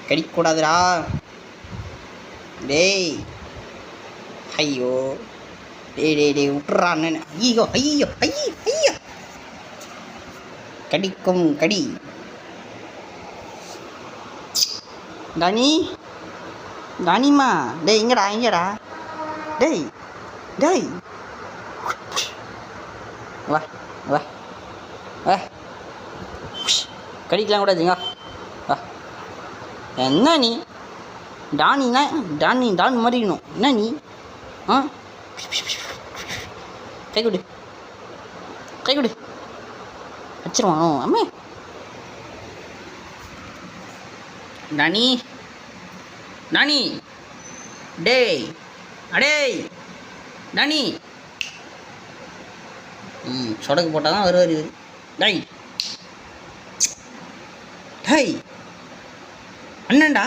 கடிக்கூடாதுடா. டேய் ஐயோ, டேய் விட்டுறா அண்ணன். ஐயோ ஐயோ ஐயோ ஐயோ, கடிக்கும் கடி. தானி தானிம்மா, டேய் இங்கடா. டேய் டேய் வா வா வா, கடிக்கலாம் கூடாதுங்க. வா, என்ன நீ டானினா டான் மாதிரி இருக்கணும். என்ன நீ கை கொடு வச்சிருவான் அம்மே. நானி டேய் அடேய் நானி, சொடக்கு போட்டால் தான் வருவார் இவர். டேய் டேய் அண்ணன்டா.